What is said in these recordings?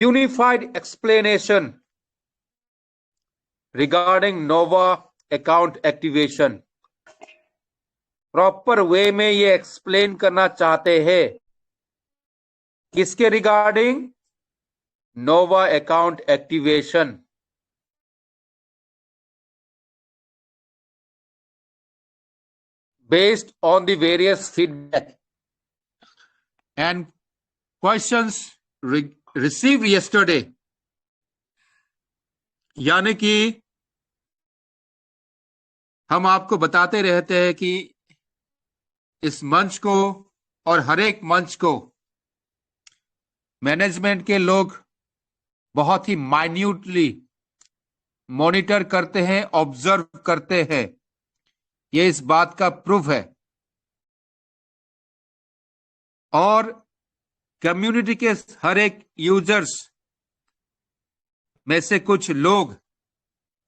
unified explanation regarding नोवा account activation. Proper way में ये explain करना चाहते हैं किसके regarding? Nova account activation. based on the various feedback and questions received yesterday। यानी कि हम आपको बताते रहते हैं कि इस मंच को और हर एक मंच को मैनेजमेंट के लोग बहुत ही माइन्यूटली मॉनिटर करते हैं, ऑब्जर्व करते हैं। ये इस बात का प्रूफ है। और कम्युनिटी के हर एक यूजर्स में से कुछ लोग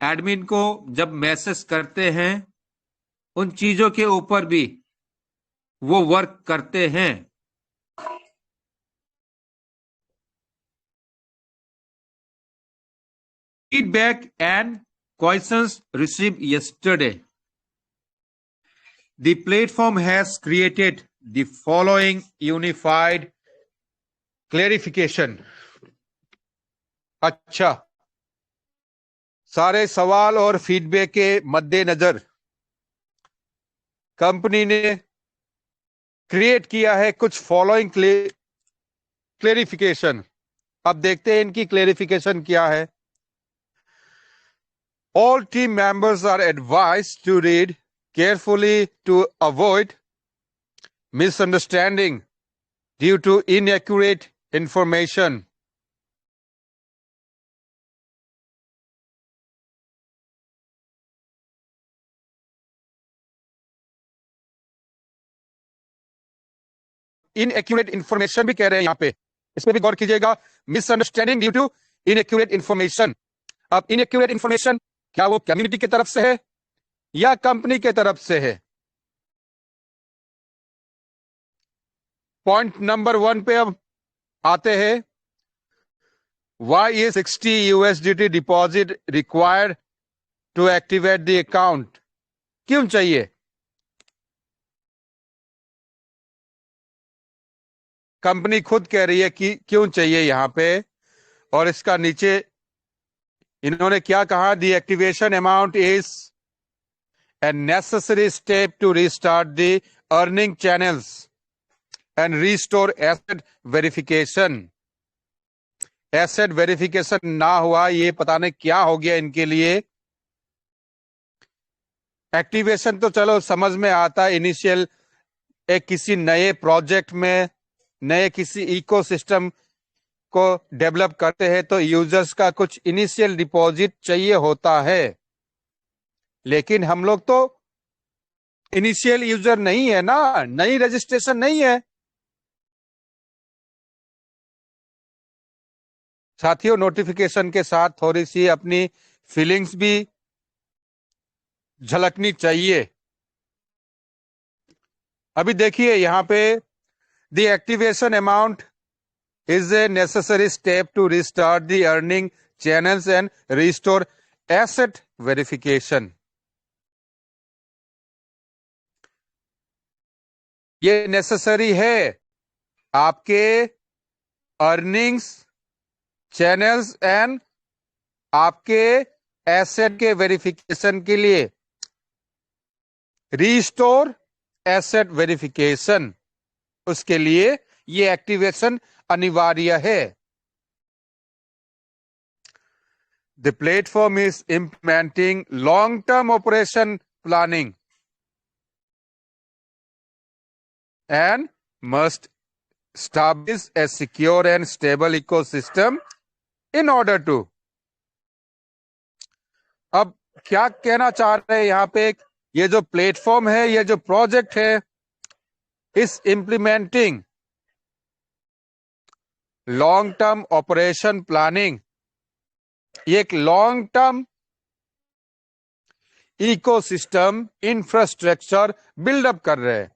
एडमिन को जब मैसेज करते हैं उन चीजों के ऊपर भी वो वर्क करते हैं। Feedback and questions received yesterday. The platform has created the following unified clarification। अच्छा, सारे सवाल और फीडबैक के मद्देनजर कंपनी ने क्रिएट किया है कुछ फॉलोइंग क्लेरिफिकेशन। अब देखते हैं इनकी क्लेरिफिकेशन क्या है। All team members are advised to read carefully to avoid misunderstanding due to inaccurate information। Inaccurate information भी कह रहे हैं यहां पे, इस पे भी गौर कीजिएगा। Misunderstanding due to inaccurate information. अब इनएक्यूरेट इंफॉर्मेशन क्या वो कम्युनिटी की तरफ से है या कंपनी के तरफ से है? पॉइंट नंबर 1 पे अब आते हैं। Why is 60 USDT deposit required to activate the account? क्यों चाहिए? कंपनी खुद कह रही है कि क्यों चाहिए यहां पे। और इसका नीचे इन्होंने क्या कहा? The activation amount is a necessary step to restart the earning channels and restore asset verification। Asset verification ना हुआ, ये पता नहीं क्या हो गया इनके लिए। एक्टिवेशन तो चलो समझ में आता है, इनिशियल एक किसी नए प्रोजेक्ट में नए किसी इकोसिस्टम को डेवलप करते हैं तो यूजर्स का कुछ इनिशियल डिपॉजिट चाहिए होता है। लेकिन हम लोग तो इनिशियल यूजर नहीं है ना, नई रजिस्ट्रेशन नहीं है। साथियों, नोटिफिकेशन के साथ थोड़ी सी अपनी फीलिंग्स भी झलकनी चाहिए। अभी देखिए यहां पे the activation amount is a necessary step to restart the earning channels and restore asset verification. ये नेसेसरी है आपके अर्निंग्स चैनल्स एंड आपके एसेट के वेरिफिकेशन के लिए। रिस्टोर एसेट वेरिफिकेशन, उसके लिए ये एक्टिवेशन अनिवार्य है। The platform is implementing long term operation planning and must establish a secure and stable ecosystem in order to। अब क्या कहना चाह रहे हैं यहां पे? ये जो प्लेटफॉर्म है, ये जो प्रोजेक्ट है, is implementing long term operation planning, ये एक long term ecosystem infrastructure buildup कर रहे हैं।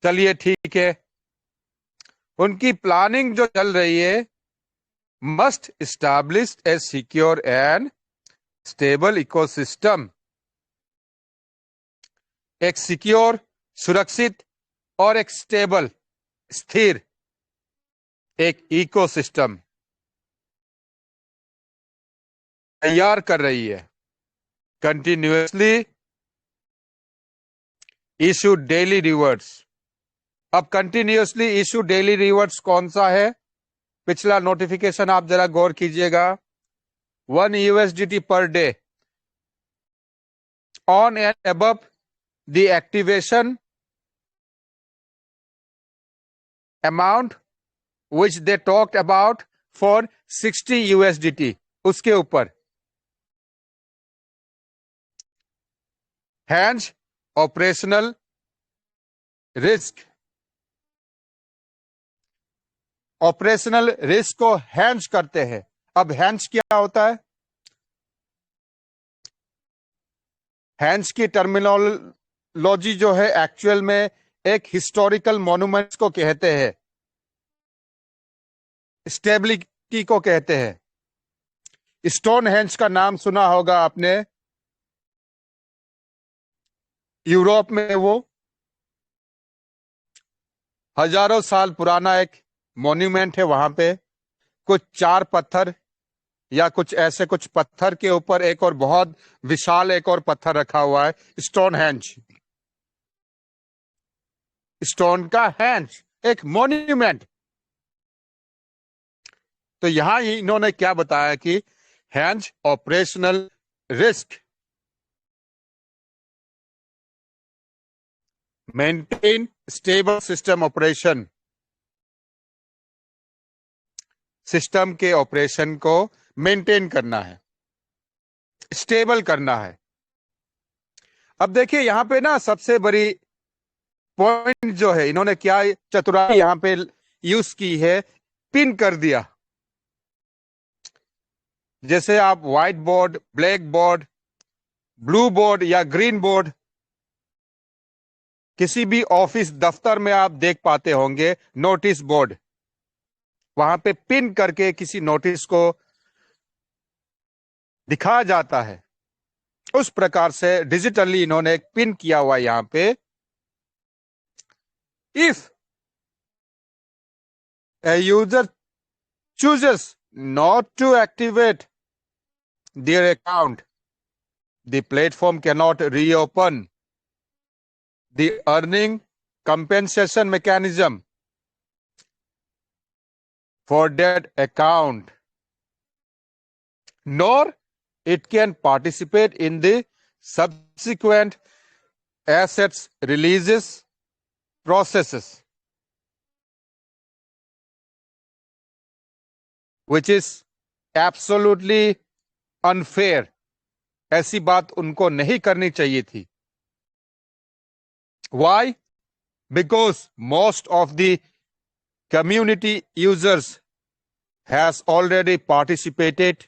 चलिए ठीक है, उनकी प्लानिंग जो चल रही है, must establish A secure and stable ecosystem, एक सिक्योर, सुरक्षित और एक स्टेबल, स्थिर एक इकोसिस्टम तैयार कर रही है। Continuously issue daily reverts. अब कंटिन्यूअसली इशू डेली रिवर्ट्स कौन सा है? पिछला नोटिफिकेशन आप जरा गौर कीजिएगा। 1 USDT per day on and above the activation amount which they talked about for 60 USDT, उसके ऊपर hedge operational risk, operational risk को हैंज करते हैं। अब हैंज क्या होता है? हैंज की टर्मिनोलॉजी जो है एक्चुअल में एक हिस्टोरिकल मॉन्यूमेंट्स को कहते हैं, स्टेबिलिटी को कहते हैं। स्टोन हेंज का नाम सुना होगा आपने, यूरोप में वो हजारों साल पुराना एक मॉन्यूमेंट है। वहां पे कुछ 4 पत्थर या कुछ ऐसे कुछ पत्थर के ऊपर एक और बहुत विशाल एक और पत्थर रखा हुआ है, स्टोन हेंज। स्टोन का हेंज एक मॉन्यूमेंट। तो यहां ही इन्होंने क्या बताया कि hedge operational risk, maintain stable system operation, system के ऑपरेशन को मेंटेन करना है, स्टेबल करना है। अब देखिए यहां पे ना सबसे बड़ी पॉइंट जो है, इन्होंने क्या चतुराई यहां पे यूज की है, पिन कर दिया। जैसे आप white board, black board, blue board या ग्रीन बोर्ड किसी भी ऑफिस दफ्तर में आप देख पाते होंगे, नोटिस बोर्ड, वहां पे पिन करके किसी नोटिस को दिखाया जाता है। उस प्रकार से डिजिटली इन्होंने एक पिन किया हुआ है यहां पे। If a user chooses not to activate their account, the platform cannot reopen the earning compensation mechanism for that account, nor it can participate in the subsequent assets releases processes, which is absolutely unfair. ऐसी बात उनको नहीं करनी चाहिए थी। Why? Because most of the community users has already participated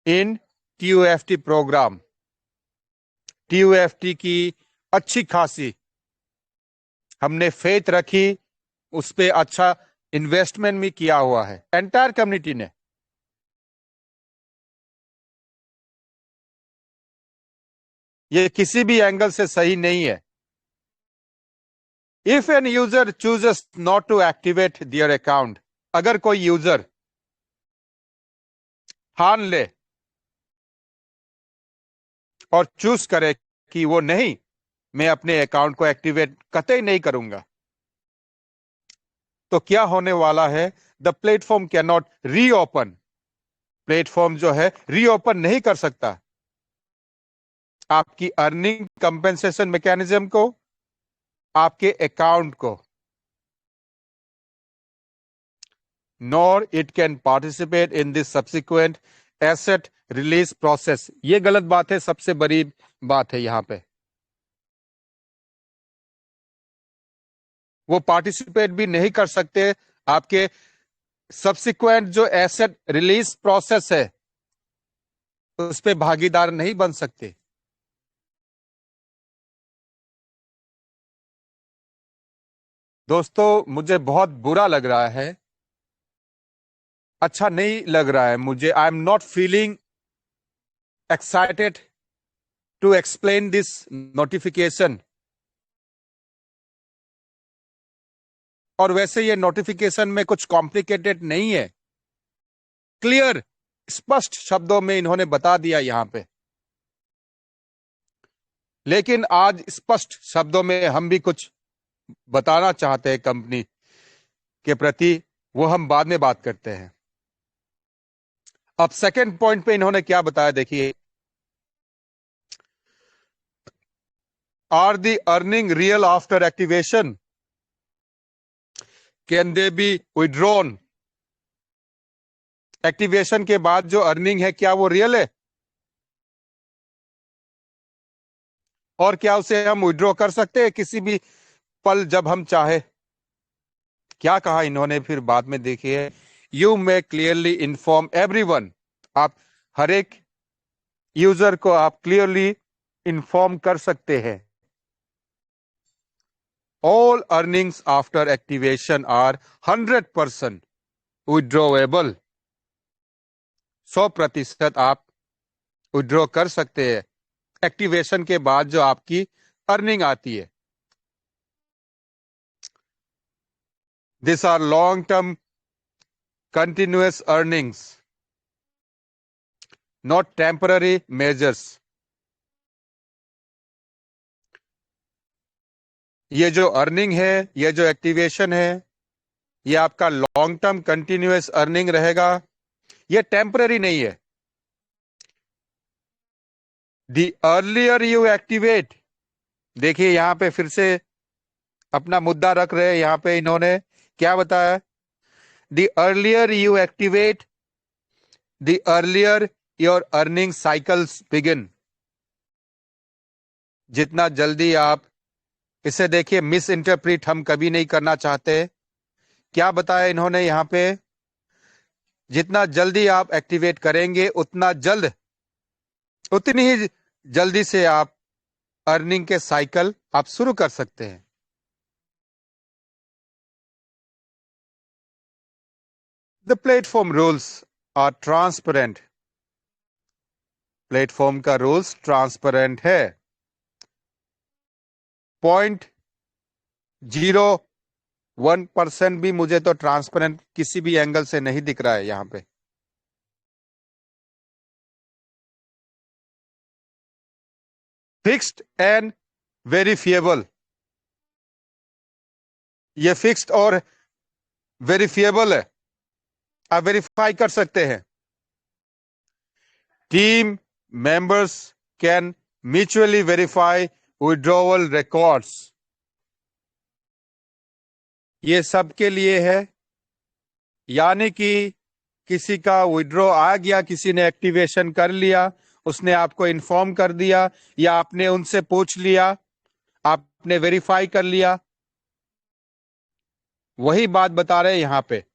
in TUFT program. TUFT की अच्छी खासी हमने फेथ रखी, उस पे अच्छा इन्वेस्टमेंट भी किया हुआ है एंटायर कम्युनिटी ने। ये किसी भी एंगल से सही नहीं है। If an user chooses not to activate their account, अगर कोई यूजर ठान ले और चूज करे कि वो नहीं, मैं अपने अकाउंट को एक्टिवेट कतई नहीं करूंगा, तो क्या होने वाला है? The platform can not reopen. Platform जो है रीओपन नहीं कर सकता आपकी अर्निंग कंपेंसेशन मैकेनिज्म को, आपके अकाउंट को। Nor it can participate in this subsequent asset release process. ये गलत बात है, सबसे बड़ी बात है यहां पे। वो पार्टिसिपेट भी नहीं कर सकते आपके सब्सिक्वेंट जो एसेट रिलीज प्रोसेस है, उस पे भागीदार नहीं बन सकते। दोस्तों मुझे बहुत बुरा लग रहा है, अच्छा नहीं लग रहा है मुझे। I am not feeling excited to explain this notification. और वैसे ये नोटिफिकेशन में कुछ कॉम्प्लिकेटेड नहीं है, क्लियर स्पष्ट शब्दों में इन्होंने बता दिया यहां पे। लेकिन आज स्पष्ट शब्दों में हम भी कुछ बताना चाहते हैं कंपनी के प्रति, वो हम बाद में बात करते हैं। अब सेकंड पॉइंट पे इन्होंने क्या बताया देखिए, are the earning real after activation, can they be withdrawn. Activation के बाद जो अर्निंग है क्या वो रियल है, और क्या उसे हम विड्रॉ कर सकते हैं किसी भी पल जब हम चाहे। क्या कहा इन्होंने फिर बाद में देखिए, you may clearly inform everyone, आप हर एक यूजर को आप क्लियरली इन्फॉर्म कर सकते हैं। All earnings after activation are 100% withdrawable. 100% आप विड्रॉ कर सकते हैं एक्टिवेशन के बाद जो आपकी अर्निंग आती है। This are long term continuous earnings, not temporary measures. ये जो अर्निंग है, ये जो एक्टिवेशन है, ये आपका लॉन्ग टर्म कंटिन्यूअस अर्निंग रहेगा, ये टेम्पररी नहीं है। द अर्लियर यू एक्टिवेट, देखिए यहां पे फिर से अपना मुद्दा रख रहे हैं। यहां पे इन्होंने क्या बताया, the earlier you activate the earlier your earning cycles begin. जितना जल्दी आप इसे देखिए, मिस इंटरप्रीट हम कभी नहीं करना चाहते। क्या बताया इन्होंने यहां पे, जितना जल्दी आप एक्टिवेट करेंगे उतनी ही जल्दी से आप अर्निंग के साइकिल आप शुरू कर सकते हैं। The platform rules are transparent, platform का रूल्स ट्रांसपेरेंट है। 0.01% भी मुझे तो ट्रांसपेरेंट किसी भी एंगल से नहीं दिख रहा है यहां पे। फिक्स्ड एंड वेरीफिएबल, ये फिक्स्ड और वेरीफिएबल है, आप वेरीफाई कर सकते हैं। Team members can mutually verify withdrawal records, ये सबके लिए है। यानी कि किसी का विड्रॉ आ गया, किसी ने एक्टिवेशन कर लिया, उसने आपको इन्फॉर्म कर दिया, या आपने उनसे पूछ लिया, आपने वेरीफाई कर लिया, वही बात बता रहे हैं यहां पे।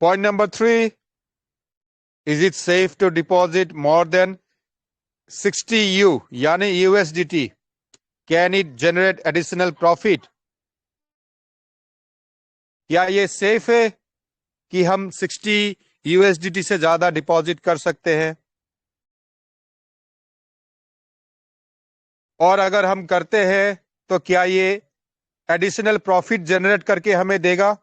Point number 3, is it safe to deposit more than 60 U यानी USDT, can it generate additional profit. क्या ये सेफ है कि हम 60 यूएसडीटी से ज्यादा डिपॉजिट कर सकते हैं, और अगर हम करते हैं तो क्या ये एडिशनल प्रॉफिट जनरेट करके हमें देगा।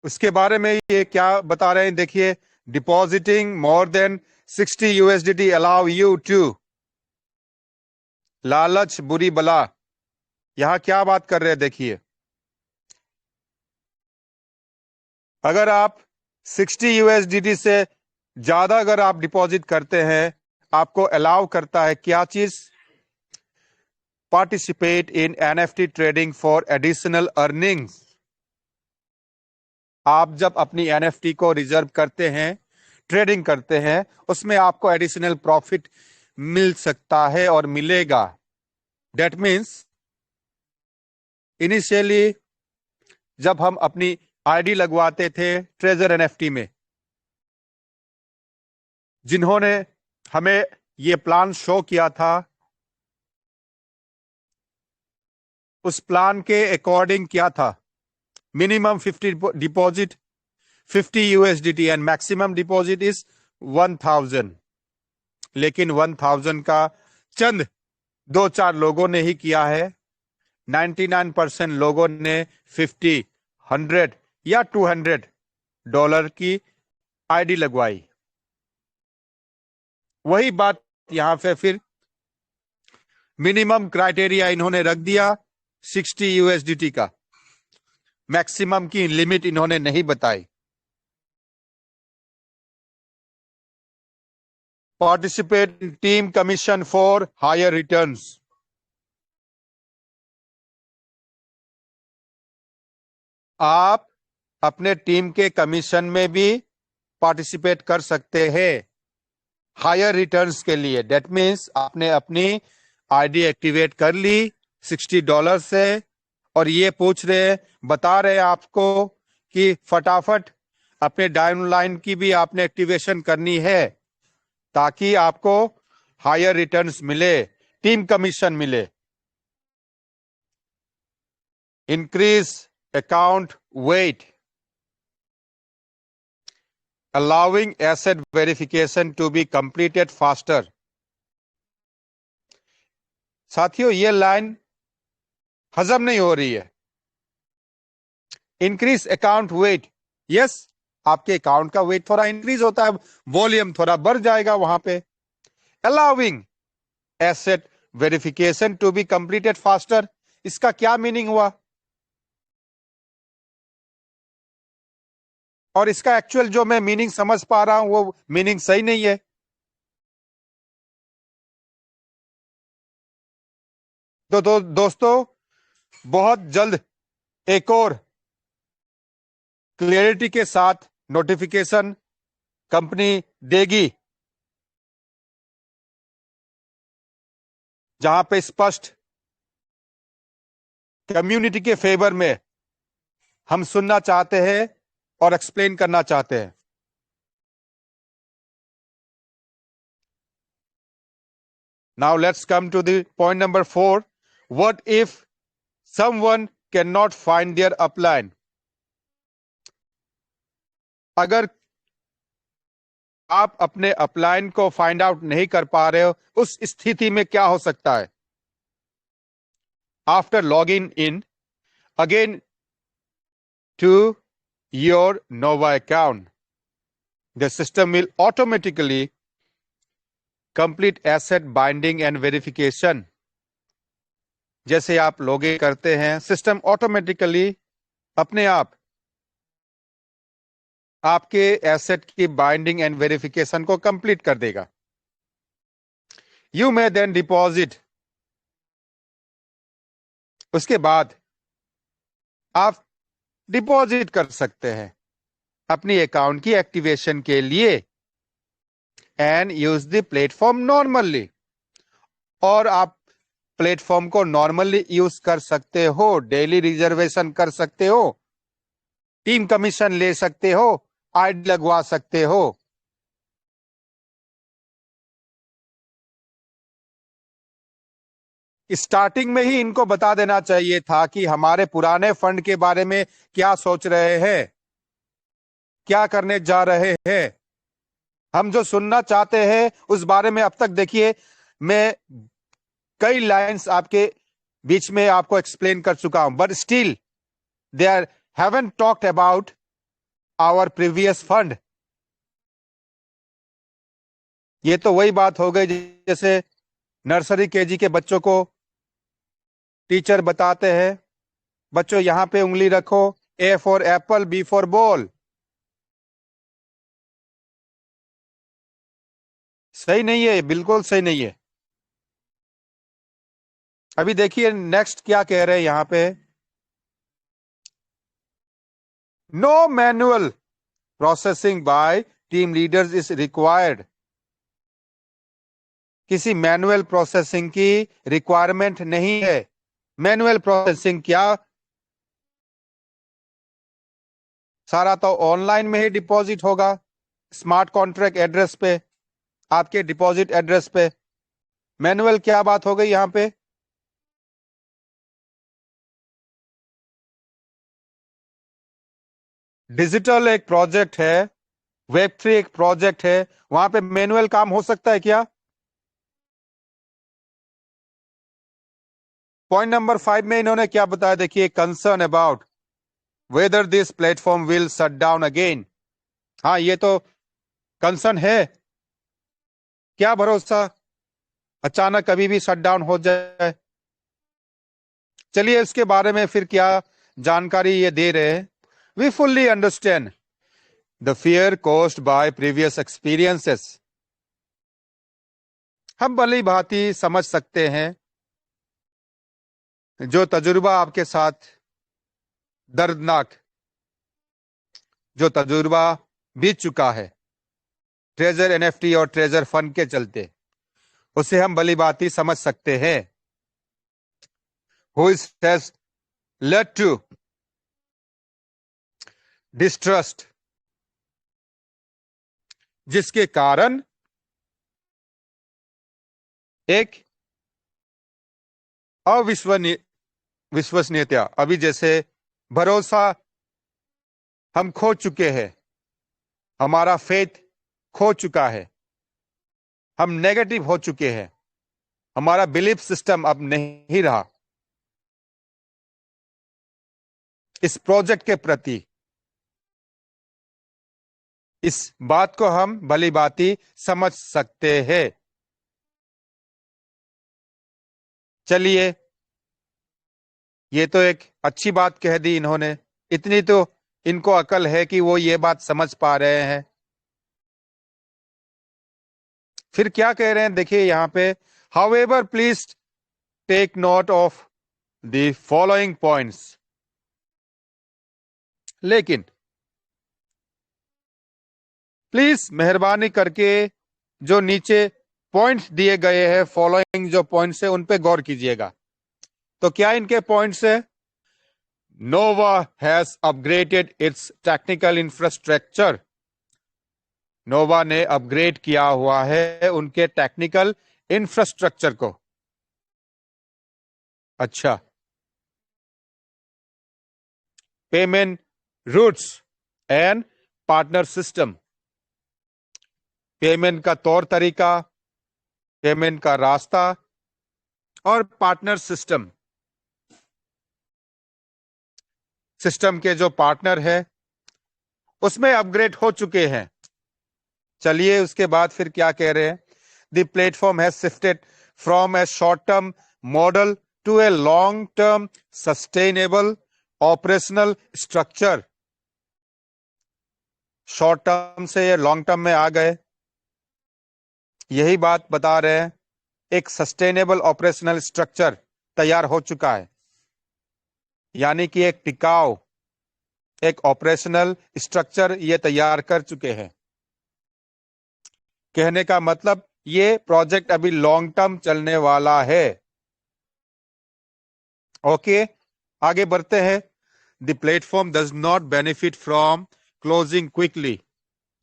उसके बारे में ये क्या बता रहे हैं देखिए, depositing more than 60 USDT allow you to, लालच बुरी बला। यहां क्या बात कर रहे हैं देखिए, अगर आप 60 यूएसडीटी से ज्यादा अगर आप डिपॉजिट करते हैं, आपको अलाउ करता है क्या चीज, participate in NFT trading for additional earnings. आप जब अपनी एनएफटी को रिजर्व करते हैं, ट्रेडिंग करते हैं, उसमें आपको एडिशनल प्रॉफिट मिल सकता है और मिलेगा। डेट मीन्स इनिशियली जब हम अपनी आईडी लगवाते थे ट्रेजर एनएफटी में, जिन्होंने हमें ये प्लान शो किया था, उस प्लान के अकॉर्डिंग क्या था, minimum 50 deposit 50 USDT and maximum deposit is 1000। लेकिन 1000 का चंद 2-4 लोगों ने ही किया है। 99% लोगों ने 50, 100 या $200 की आईडी लगवाई। वही बात यहां पे फिर मिनिमम क्राइटेरिया इन्होंने रख दिया 60 USDT का, मैक्सिमम की लिमिट इन्होंने नहीं बताई। Participate in team commission for higher returns. आप अपने टीम के कमीशन में भी पार्टिसिपेट कर सकते हैं हायर रिटर्न्स के लिए। दैट मीन्स आपने अपनी आईडी एक्टिवेट कर ली $60 से, और ये बता रहे आपको कि फटाफट अपने डाउनलाइन की भी आपने एक्टिवेशन करनी है ताकि आपको हायर रिटर्न्स मिले, टीम कमीशन मिले। Increase account weight, allowing asset verification to be completed faster। साथियों, ये लाइन हजम नहीं हो रही है। इंक्रीज अकाउंट वेट, यस, आपके अकाउंट का वेट थोड़ा इंक्रीज होता है, वॉल्यूम थोड़ा बढ़ जाएगा वहां पे। allowing asset verification to be completed faster, इसका क्या मीनिंग हुआ और इसका एक्चुअल जो मैं मीनिंग समझ पा रहा हूं वो मीनिंग सही नहीं है। तो दोस्तों, बहुत जल्द एक और क्लियरिटी के साथ नोटिफिकेशन कंपनी देगी जहां पे स्पष्ट कम्युनिटी के फेवर में हम सुनना चाहते हैं और एक्सप्लेन करना चाहते हैं। Now let's come to the point number 4। What if someone can not find their upline? अगर आप अपने अपलाइन को फाइंड आउट नहीं कर पा रहे हो, उस स्थिति में क्या हो सकता है? After login in again to your Nova account, the system will automatically complete asset binding and verification। जैसे आप लॉगिन करते हैं, सिस्टम ऑटोमेटिकली अपने आप आपके एसेट की बाइंडिंग एंड वेरिफिकेशन को कंप्लीट कर देगा। यू मे देन डिपॉजिट, उसके बाद आप डिपॉजिट कर सकते हैं अपनी अकाउंट की एक्टिवेशन के लिए and use the platform normally. और आप प्लेटफॉर्म को नॉर्मली यूज कर सकते हो, डेली रिजर्वेशन कर सकते हो, टीम कमीशन ले सकते हो, आईडी लगवा सकते हो। स्टार्टिंग में ही इनको बता देना चाहिए था कि हमारे पुराने फंड के बारे में क्या सोच रहे हैं, क्या करने जा रहे हैं। हम जो सुनना चाहते हैं उस बारे में अब तक देखिए मैं कई लाइंस आपके बीच में आपको एक्सप्लेन कर चुका हूं, but still they are haven't talked about our previous fund. ये तो वही बात हो गई जैसे नर्सरी केजी के बच्चों को टीचर बताते हैं, बच्चों यहां पे उंगली रखो, A for apple, B for ball. सही नहीं है, बिल्कुल सही नहीं है। अभी देखिए नेक्स्ट क्या कह रहे हैं यहां पे, no manual processing by team leaders is required. किसी मैनुअल प्रोसेसिंग की रिक्वायरमेंट नहीं है। मैनुअल प्रोसेसिंग क्या, सारा तो ऑनलाइन में ही डिपॉजिट होगा, स्मार्ट कॉन्ट्रैक्ट एड्रेस पे, आपके डिपॉजिट एड्रेस पे। मैनुअल क्या बात हो गई यहां पे? डिजिटल एक प्रोजेक्ट है, वेब3 एक प्रोजेक्ट है, वहां पे मैनुअल काम हो सकता है क्या? पॉइंट नंबर 5 में इन्होंने क्या बताया, देखिए, concern about whether this platform will shut down again. हाँ, ये तो कंसर्न है, क्या भरोसा अचानक कभी भी शट डाउन हो जाए। चलिए इसके बारे में फिर क्या जानकारी ये दे रहे हैं। We fully understand the fear caused by previous experiences. हम भली भांति समझ सकते हैं जो तजुर्बा आपके साथ दर्दनाक जो तजुर्बा बीत चुका है ट्रेजर एनएफटी और ट्रेजर फंड के चलते, उसे हम भली भांति समझ सकते हैं। Which has led to distrust, जिसके कारण एक विश्वसनीयता, अभी जैसे भरोसा हम खो चुके हैं, हमारा फेथ खो चुका है, हम नेगेटिव हो चुके हैं, हमारा बिलीफ सिस्टम अब नहीं रहा इस प्रोजेक्ट के प्रति। इस बात को हम भली भांति समझ सकते हैं। चलिए, ये तो एक अच्छी बात कह दी इन्होंने, इतनी तो इनको अकल है कि वो ये बात समझ पा रहे हैं। फिर क्या कह रहे हैं, देखिए यहां पे, however please take note of the following points. लेकिन प्लीज मेहरबानी करके जो नीचे पॉइंट्स दिए गए हैं, फॉलोइंग जो पॉइंट्स है, उन पे गौर कीजिएगा। तो क्या इनके पॉइंट्स है? Nova has upgraded its technical infrastructure. Nova ने अपग्रेड किया हुआ है उनके टेक्निकल इंफ्रास्ट्रक्चर को। अच्छा, payment routes and partner system, payment का तौर तरीका, पेमेंट का रास्ता और पार्टनर सिस्टम, सिस्टम के जो पार्टनर है उसमें अपग्रेड हो चुके हैं। चलिए उसके बाद फिर क्या कह रहे हैं, the platform has shifted from a short term model to a long term sustainable operational structure. Short term से ये लॉन्ग टर्म में आ गए, यही बात बता रहे हैं। एक सस्टेनेबल ऑपरेशनल स्ट्रक्चर तैयार हो चुका है, यानी कि एक टिकाऊ एक ऑपरेशनल स्ट्रक्चर ये तैयार कर चुके हैं। कहने का मतलब ये प्रोजेक्ट अभी लॉन्ग टर्म चलने वाला है। ओके, आगे बढ़ते हैं। The platform does not benefit from closing quickly.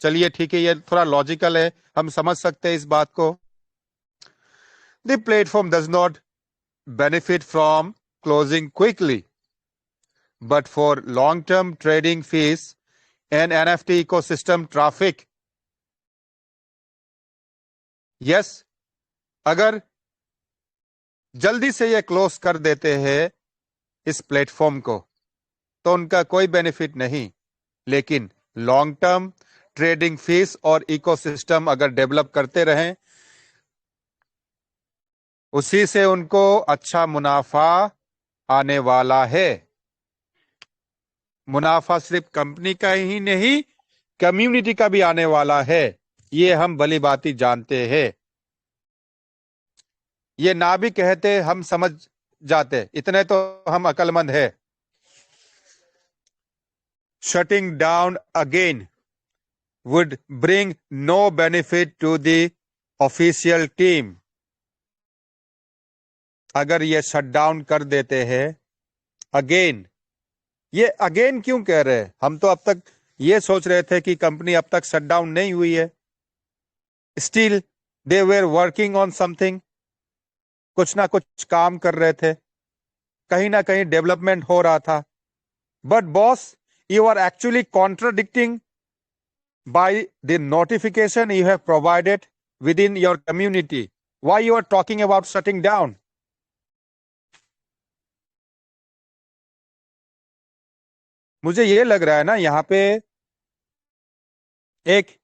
चलिए ठीक है, ये थोड़ा लॉजिकल है, हम समझ सकते हैं इस बात को। The platform does not benefit from closing quickly but for long-term trading fees and NFT ecosystem traffic. Yes, अगर जल्दी से ये क्लोज कर देते हैं इस प्लेटफॉर्म को तो उनका कोई बेनिफिट नहीं, लेकिन लॉन्ग टर्म ट्रेडिंग फीस और इकोसिस्टम अगर डेवलप करते रहें, उसी से उनको अच्छा मुनाफा आने वाला है। मुनाफा सिर्फ कंपनी का ही नहीं, कम्युनिटी का भी आने वाला है, ये हम भली भांति जानते हैं। ये ना भी कहते हम समझ जाते, इतने तो हम अकलमंद है। Shutting down again would bring no benefit to the official team. अगर ये शट डाउन कर देते हैं अगेन, ये अगेन क्यों कह रहे हैं? हम तो अब तक ये सोच रहे थे कि कंपनी अब तक शट डाउन नहीं हुई है। Still they were working on something, कुछ ना कुछ काम कर रहे थे, कहीं ना कहीं डेवलपमेंट हो रहा था। But boss, you are actually contradicting by the notification you have provided within your community. Why you are talking about shutting down? मुझे ये लग रहा है ना, यहाँ पे एक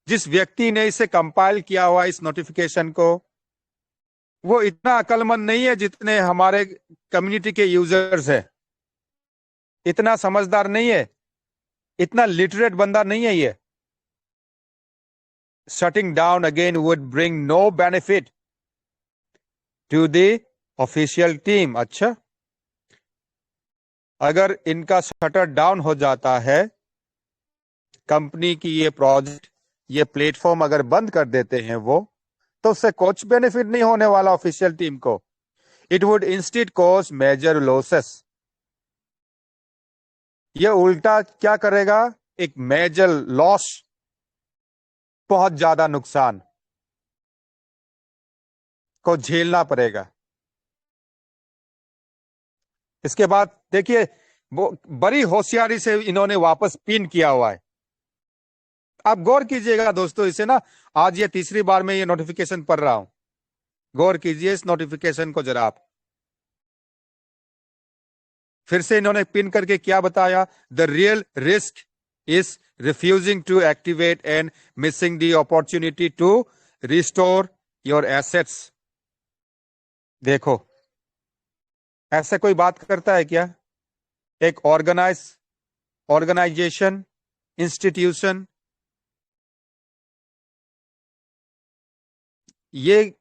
जिस व्यक्ति ने इसे कंपाइल किया हुआ इस नोटिफिकेशन को, वो इतना अक्लमंद नहीं है जितने हमारे कम्युनिटी के यूजर्स हैं। इतना समझदार नहीं है, इतना लिटरेट बंदा नहीं है ये। Shutting down again would bring no benefit to the official team. अच्छा, अगर इनका शटर डाउन हो जाता है, कंपनी की ये प्रोजेक्ट, ये प्लेटफॉर्म अगर बंद कर देते हैं वो, तो उससे कुछ बेनिफिट नहीं होने वाला ऑफिशियल टीम को। It would instead cause major losses. ये उल्टा क्या करेगा, एक मेजर लॉस, बहुत ज्यादा नुकसान को झेलना पड़ेगा। इसके बाद देखिए, वो बड़ी होशियारी से इन्होंने वापस पिन किया हुआ है। आप गौर कीजिएगा दोस्तों, इसे ना आज ये तीसरी बार मैं ये नोटिफिकेशन पढ़ रहा हूं। गौर कीजिए इस नोटिफिकेशन को जरा आप। फिर से इन्होंने पिन करके क्या बताया, the real risk is refusing to activate and missing the opportunity to restore your assets. देखो, ऐसे कोई बात करता है क्या? एक ऑर्गेनाइजेशन, इंस्टीट्यूशन, ये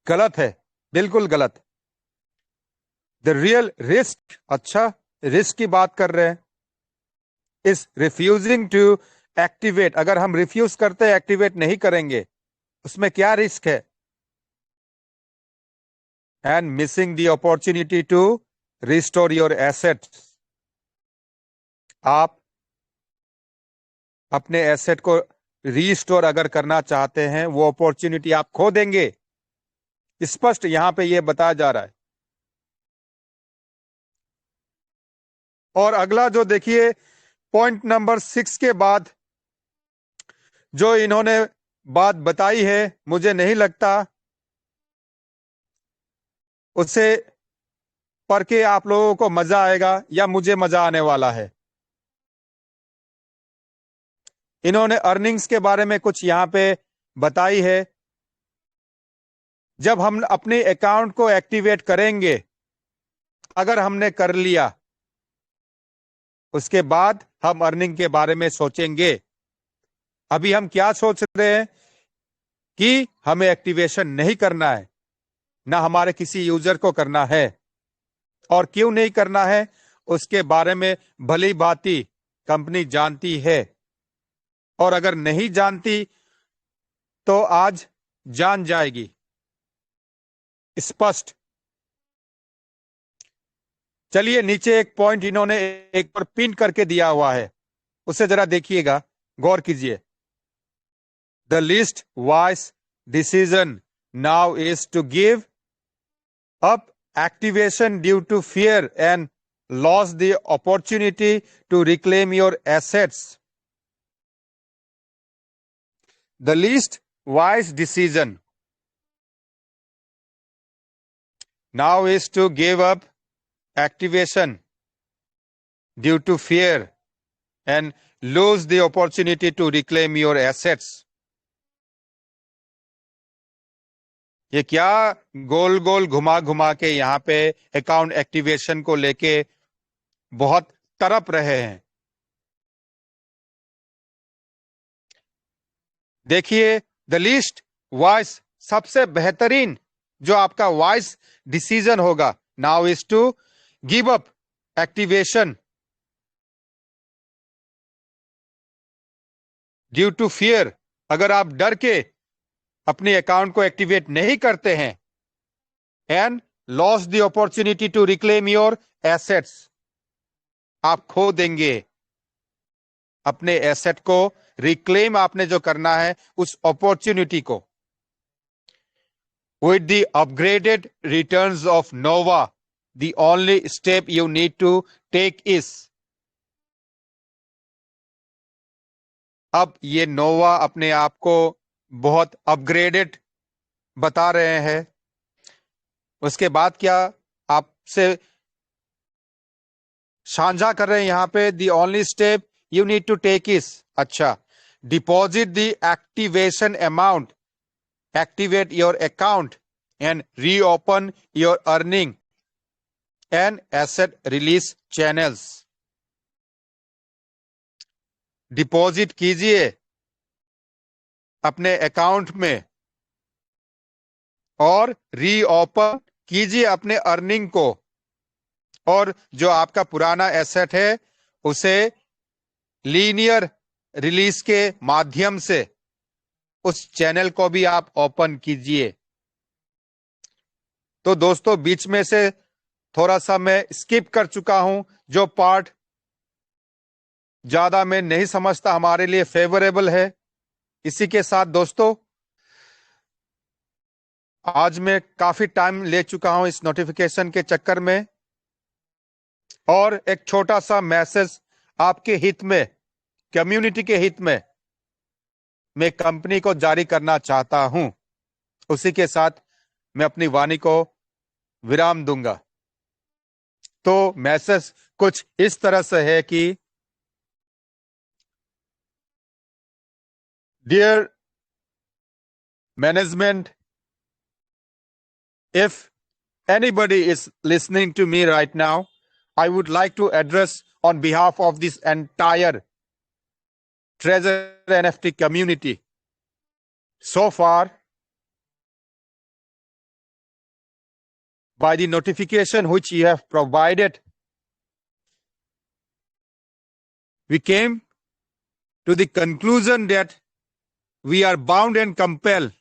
गलत है, बिल्कुल गलत। द रियल रिस्क, अच्छा रिस्क की बात कर रहे हैं, इज रिफ्यूजिंग टू एक्टिवेट। अगर हम रिफ्यूज करते हैं, एक्टिवेट नहीं करेंगे, उसमें क्या रिस्क है? And missing the opportunity to restore your assets. आप अपने एसेट को रीस्टोर अगर करना चाहते हैं, वो अपॉर्चुनिटी आप खो देंगे। स्पष्ट यहां पे ये बताया जा रहा है। और अगला जो देखिए, पॉइंट नंबर 6 के बाद जो इन्होंने बात बताई है, मुझे नहीं लगता उसे पढ़ के आप लोगों को मजा आएगा या मुझे मजा आने वाला है। इन्होंने अर्निंग्स के बारे में कुछ यहां पे बताई है। जब हम अपने अकाउंट को एक्टिवेट करेंगे, अगर हमने कर लिया, उसके बाद हम अर्निंग के बारे में सोचेंगे। अभी हम क्या सोच रहे हैं कि हमें एक्टिवेशन नहीं करना है, ना हमारे किसी यूजर को करना है। और क्यों नहीं करना है, उसके बारे में भली भांति कंपनी जानती है। और अगर नहीं जानती तो आज जान जाएगी। स्पष्ट। चलिए, नीचे एक पॉइंट इन्होंने एक पर पिन करके दिया हुआ है, उसे जरा देखिएगा, गौर कीजिए। The least wise decision now is to give up activation due to fear and loss the opportunity to reclaim your assets. The least wise decision now is to give up activation due to fear and lose the opportunity to reclaim your assets. ये क्या गोल गोल घुमा घुमा के यहाँ पे account activation को लेके बहुत तड़प रहे हैं। देखिए, द लीस्ट वाइज, सबसे बेहतरीन जो आपका वाइज डिसीजन होगा, now is to give up activation due to fear. अगर आप डर के अपने अकाउंट को एक्टिवेट नहीं करते हैं, and loss the opportunity to reclaim your assets, आप खो देंगे अपने एसेट को। रिक्लेम आपने जो करना है उस अपॉर्चुनिटी को। With the upgraded returns of Nova, the only step you need to take is अब ये नोवा अपने आप को बहुत अपग्रेडेड बता रहे हैं। उसके बाद क्या आपसे साझा कर रहे हैं यहाँ पे, the only step you need to take is, अच्छा, deposit the activation amount, activate your account and reopen your earning and asset release channels. Deposit कीजिए अपने अकाउंट में और रीओपन कीजिए अपने अर्निंग को, और जो आपका पुराना एसेट है उसे लीनियर रिलीज के माध्यम से उस चैनल को भी आप ओपन कीजिए। तो दोस्तों, बीच में से थोड़ा सा मैं स्किप कर चुका हूं, जो पार्ट ज्यादा मैं नहीं समझता हमारे लिए फेवरेबल है। इसी के साथ दोस्तों, आज मैं काफी टाइम ले चुका हूं इस नोटिफिकेशन के चक्कर में, और एक छोटा सा मैसेज आपके हित में, कम्युनिटी के हित में मैं कंपनी को जारी करना चाहता हूं। उसी के साथ मैं अपनी वाणी को विराम दूंगा। तो मैसेज कुछ इस तरह से है कि dear management, if anybody is listening to me right now, I would like to address on behalf of this entire Treasure NFT community. So far, by the notification which you have provided, we came to the conclusion that we are bound and compelled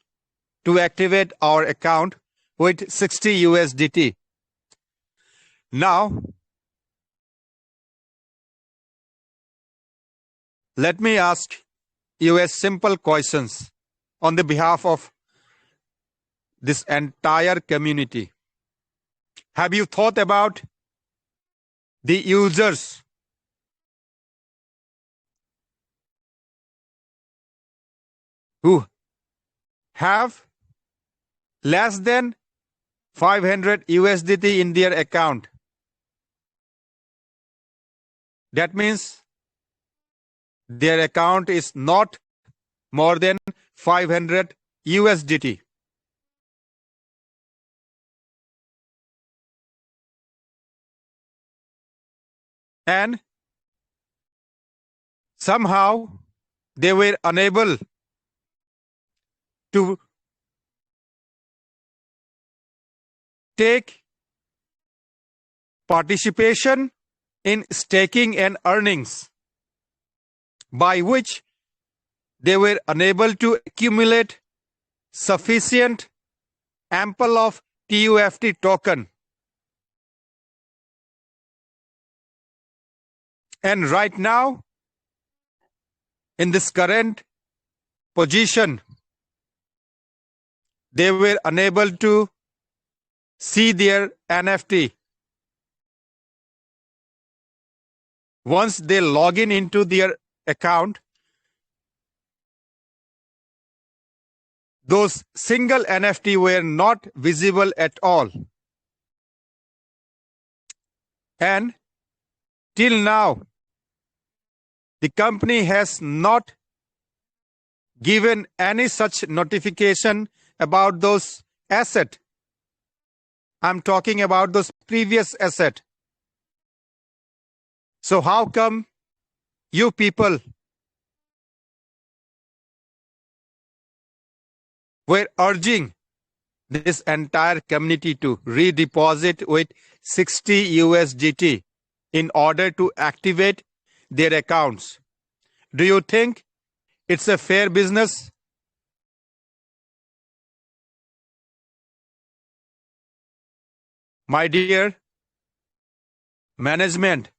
to activate our account with 60 USDT. Now, let me ask you a simple questions on the behalf of this entire community. Have you thought about the users who have less than 500 USDT in their account? That means their account is not more than 500 USDT. And somehow they were unable to take participation in staking and earnings, by which they were unable to accumulate sufficient ample of TUFT token. And right now, in this current position, they were unable to see their NFT. Once they log in into their account, those single NFT were not visible at all. And till now, the company has not given any such notification about those assets. I'm talking about those previous assets. So how come you people were urging this entire community to redeposit with 60 USDT in order to activate their accounts? Do you think it's a fair business? My dear management,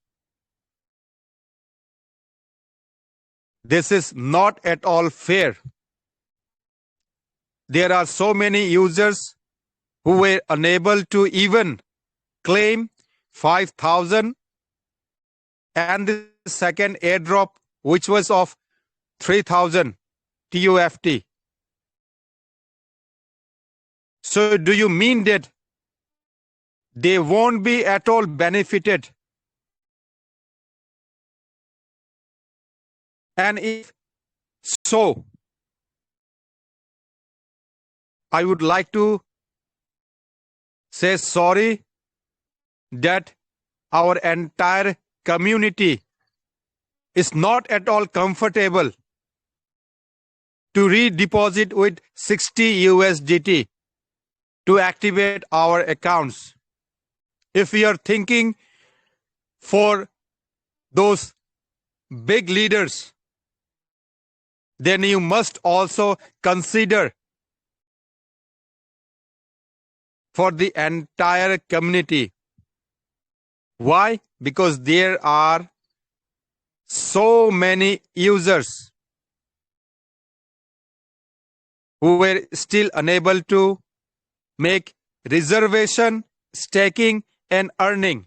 this is not at all fair. There are so many users who were unable to even claim 5,000, and the second airdrop, which was of 3,000 TUFT. So do you mean that they won't be at all benefited? And if so, I would like to say sorry that our entire community is not at all comfortable to redeposit with 60 USDT to activate our accounts. If we are thinking for those big leaders, then you must also consider for the entire community. Why? Because there are so many users who were still unable to make reservation, staking, and earning.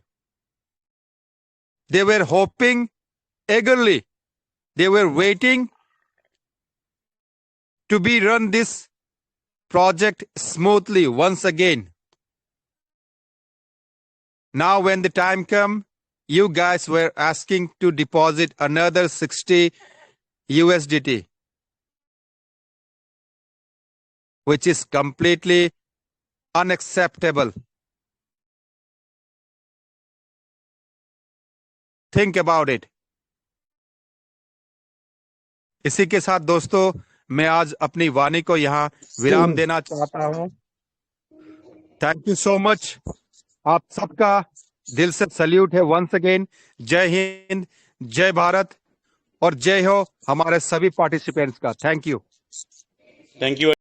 They were hoping eagerly. They were waiting to be run this project smoothly once again. Now when the time come, you guys were asking to deposit another 60 USDT, which is completely unacceptable. Think about it. इसी के साथ दोस्तों मैं आज अपनी वाणी को यहाँ विराम देना चाहता हूँ। Thank you so much. आप सबका दिल से सल्यूट है वंस अगेन। जय हिंद, जय भारत और जय हो हमारे सभी पार्टिसिपेंट्स का। Thank you.